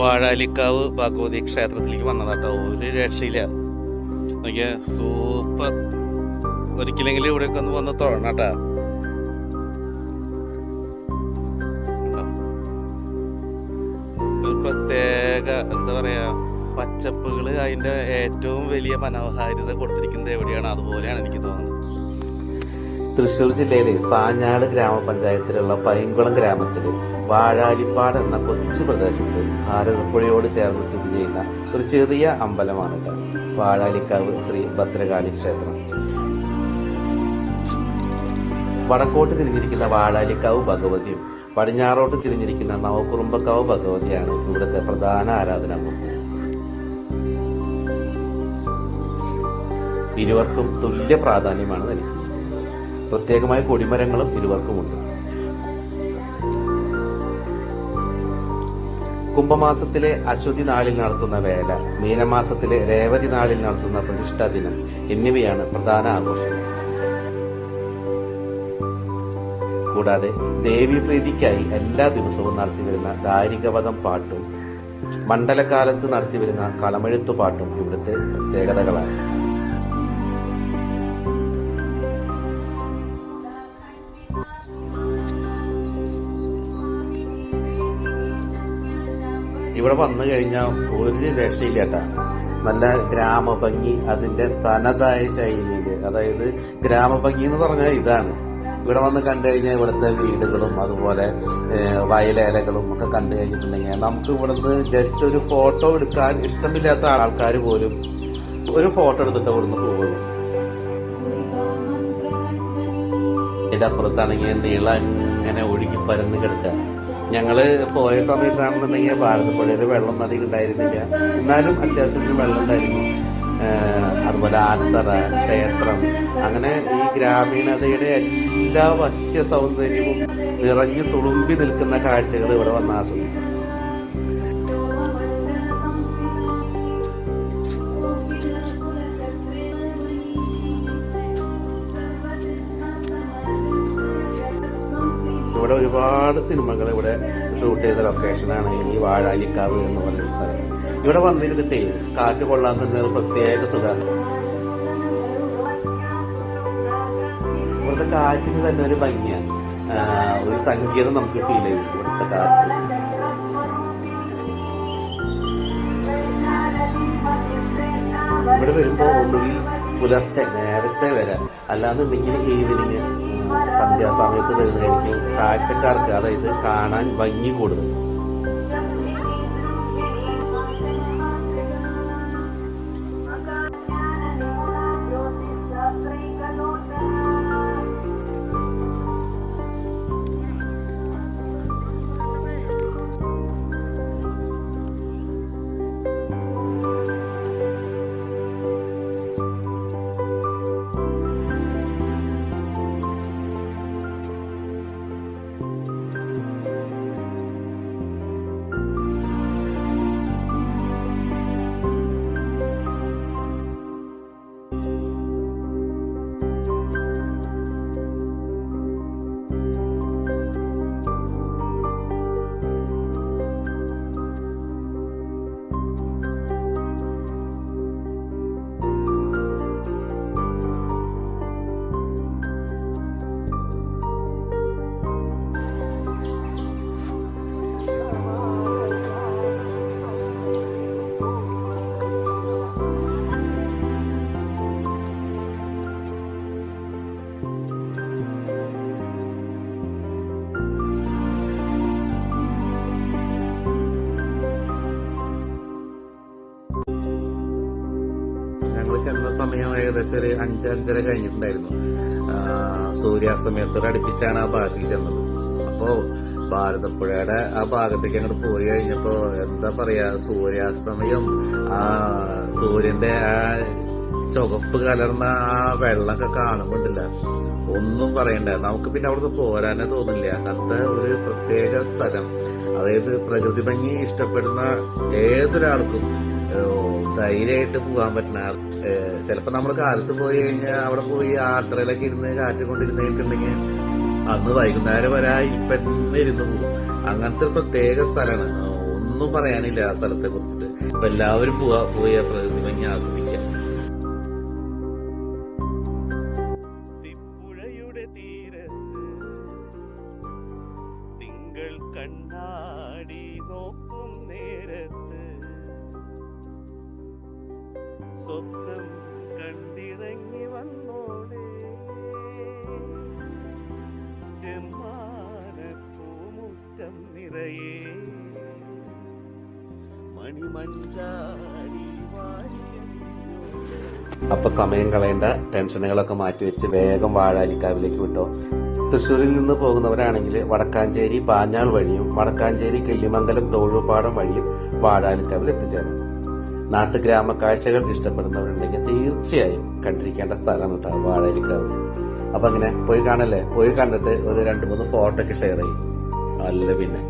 വാഴാലിക്കാവ് ഭഗവതി ക്ഷേത്രത്തിലേക്ക് വന്നതാട്ടോ. ഒരു രക്ഷയില്ല. നോക്കിയ സൂപ്പർ. ഒരിക്കലെങ്കിലും ഇവിടെയൊക്കെ ഒന്ന് വന്ന് തൊഴണട്ടാ. ഒരു പ്രത്യേക എന്താ പറയാ, പച്ചപ്പുകള് അതിന്റെ ഏറ്റവും വലിയ മനോഹാരിത കൊടുത്തിരിക്കുന്നത് എവിടെയാണ്, അതുപോലെയാണ് എനിക്ക് തോന്നുന്നത്. തൃശ്ശൂർ ജില്ലയിലെ പാഞ്ഞാട് ഗ്രാമപഞ്ചായത്തിലുള്ള പൈങ്കുളം ഗ്രാമത്തിൽ വാഴാലിപ്പാട് എന്ന കൊച്ചു പ്രദേശത്ത് ഭാരതപ്പുഴയോട് ചേർന്ന് സ്ഥിതി ചെയ്യുന്ന ഒരു ചെറിയ അമ്പലമാണിത് വാഴാലിക്കാവ് ശ്രീ ഭദ്രകാളി ക്ഷേത്രം. വടക്കോട്ട് തിരിഞ്ഞിരിക്കുന്ന വാഴാലിക്കാവ് ഭഗവതിയും പടിഞ്ഞാറോട്ട് തിരിഞ്ഞിരിക്കുന്ന നവകുറുമ്പക്കാവ് ഭഗവതിയാണ് ഇവിടുത്തെ പ്രധാന ആരാധനാമൂർത്തി. ഇരുവർക്കും തുല്യ പ്രാധാന്യമാണ് നൽകിയത്. പ്രത്യേകമായ കൊടിമരങ്ങളും ഇരുവർക്കുമുണ്ട്. കുംഭമാസത്തിലെ അശ്വതി നാളിൽ നടത്തുന്ന വേല, മീനമാസത്തിലെ രേവതി നാളിൽ നടത്തുന്ന പ്രതിഷ്ഠാ ദിനം എന്നിവയാണ് പ്രധാന ആഘോഷങ്ങൾ. കൂടാതെ ദേവീപ്രീതിക്കായി എല്ലാ ദിവസവും നടത്തിവരുന്ന ദാരികവധം പാട്ടും മണ്ഡലകാലത്ത് നടത്തിവരുന്ന കളമെഴുത്തു പാട്ടും ഇവിടുത്തെ പ്രത്യേകതകളാണ്. ഇവിടെ വന്നു കഴിഞ്ഞാൽ ഒരു രക്ഷയില്ലാട്ടാ. നല്ല ഗ്രാമഭംഗി, അതിന്റെ തനതായ ശൈലിയില്. അതായത് ഗ്രാമഭംഗി എന്ന് പറഞ്ഞാൽ ഇതാണ്. ഇവിടെ വന്ന് കണ്ടു കഴിഞ്ഞാൽ ഇവിടുത്തെ വീടുകളും അതുപോലെ വയലേലകളും ഒക്കെ കണ്ടു കഴിഞ്ഞിട്ടുണ്ടെങ്കിൽ നമുക്ക് ഇവിടുന്ന് ജസ്റ്റ് ഒരു ഫോട്ടോ എടുക്കാൻ ഇഷ്ടമില്ലാത്ത ആൾക്കാർ പോലും ഒരു ഫോട്ടോ എടുത്തിട്ട് ഇവിടുന്ന് പോകുന്നു. ഇതിന്റെ അപ്പുറത്താണെങ്കിൽ നീളം ഇങ്ങനെ ഒഴുകി പരന്ന് കിടക്കുക. ഞങ്ങള് പോയ സമയത്താണെന്നുണ്ടെങ്കിൽ ഭാരതപ്പുഴയിൽ വെള്ളം അധികം ഉണ്ടായിരുന്നില്ല, എന്നാലും അത്യാവശ്യത്തിന് വെള്ളം ഉണ്ടായിരുന്നു. അതുപോലെ ആൽത്തറ, ക്ഷേത്രം, അങ്ങനെ ഈ ഗ്രാമീണതയുടെ എല്ലാ വശ്യ സൗന്ദര്യവും നിറഞ്ഞു തുളുമ്പി നിൽക്കുന്ന കാഴ്ചകൾ ഇവിടെ വന്ന് ആസ്വദിക്കും. ഇവിടെ ഒരുപാട് സിനിമകൾ ഇവിടെ ഷൂട്ട് ചെയ്ത ലൊക്കേഷനാണ് ഈ വാഴാലിക്കാവ് എന്ന് പറയുന്ന സ്ഥലം. ഇവിടെ വന്നിരുന്നിട്ടേ കാറ്റ് കൊള്ളാൻ തന്നെ ഒരു പ്രത്യേക സുഖമാണ്. ഇവിടുത്തെ കാറ്റിന് തന്നെ ഒരു ഭംഗിയാണ്, ഒരു സംഗീതം നമുക്ക് ഫീൽ ചെയ്യും ഇവിടുത്തെ കാറ്റ്. ഇവിടെ വരുമ്പോ ഒന്നുകിൽ പുലർച്ചെ നേരത്തെ വരാം, അല്ലാന്നുണ്ടെങ്കിൽ ഈവനിങ് സന്ധ്യാസമയത്ത് വരുന്നതായിരിക്കും കാഴ്ചക്കാർക്ക്, അതായത് കാണാൻ ഭംഗി കൂടുതൽ. ചെന്ന സമയം ഏകദേശം ഒരു 5-5:30 കഴിഞ്ഞിട്ടുണ്ടായിരുന്നു. സൂര്യാസ്തമയത്തോട് അടുപ്പിച്ചാണ് ആ ഭാഗത്തേക്ക് ചെന്നത്. അപ്പോ ഭാരതപ്പുഴയുടെ ആ ഭാഗത്തേക്ക് അങ്ങോട്ട് പോയി കഴിഞ്ഞപ്പോ എന്താ പറയാ, സൂര്യാസ്തമയം, ആ സൂര്യന്റെ ആ ചുവപ്പ് കലർന്ന ആ വെള്ളമൊക്കെ കാണുമ്പോണ്ടില്ല, ഒന്നും പറയണ്ട. നമുക്ക് പിന്നെ അവിടുന്ന് പോരാനേ തോന്നില്ല. അങ്ങനത്തെ ഒരു പ്രത്യേക സ്ഥലം. അതായത് പ്രകൃതി ഭംഗി ഇഷ്ടപ്പെടുന്ന ഏതൊരാൾക്കും ധൈര്യമായിട്ട് പോകാൻ പറ്റുന്ന. ചിലപ്പോ നമ്മൾ കാലത്ത് പോയി കഴിഞ്ഞാൽ അവിടെ പോയി ആർത്തറയിലൊക്കെ ഇരുന്ന് കാറ്റ് കൊണ്ടിരുന്നിട്ടുണ്ടെങ്കിൽ അന്ന് വൈകുന്നേരം വരെ ഇരിപ്പന്നെ ഇരുന്ന് പോകും. അങ്ങനത്തെ ഒരു പ്രത്യേക സ്ഥലമാണ്. ഒന്നും പറയാനില്ല ആ സ്ഥലത്തെ കുറിച്ചിട്ട്. അപ്പൊ എല്ലാവരും പോയി ആ പ്രകൃതി ഭംഗി ആസ്വദിക്കാം. പുഴയുടെ തീരത്ത് തിങ്കൾ കണ്ണാടി നോക്കും നേരത്ത് സ്വപ്നം കണ്ടിറങ്ങി വന്നോളെ ചെമ്മാനപ്പൂമുറ്റം നിറയെ മണിമഞ്ചാടി വാരിയെറിഞ്ഞോളെ. അപ്പൊ സമയം കളയേണ്ട, ടെൻഷനുകളൊക്കെ മാറ്റിവെച്ച് വേഗം വാഴാലിക്കാവിലേക്ക് വിട്ടോ. തൃശ്ശൂരിൽ നിന്ന് പോകുന്നവരാണെങ്കിൽ വടക്കാഞ്ചേരി പാഞ്ഞാൾ വഴിയും വടക്കാഞ്ചേരി കിള്ളിമംഗലം തോഴുപാടം വഴിയും വാഴാലിക്കാവിൽ എത്തിച്ചേരാം. നാട്ടുഗ്രാമ കാഴ്ചകൾ ഇഷ്ടപ്പെടുന്നവരുണ്ടെങ്കിൽ തീർച്ചയായും കണ്ടിരിക്കേണ്ട സ്ഥലമാണ് കേട്ടോ വാഴാലിക്കാവ്. അപ്പൊ അങ്ങനെ പോയി കാണല്ലേ, പോയി കണ്ടിട്ട് ഒരു 2-3 ഫോട്ടോ ഒക്കെ ഷെയർ ചെയ്യും. അല്ല പിന്നെ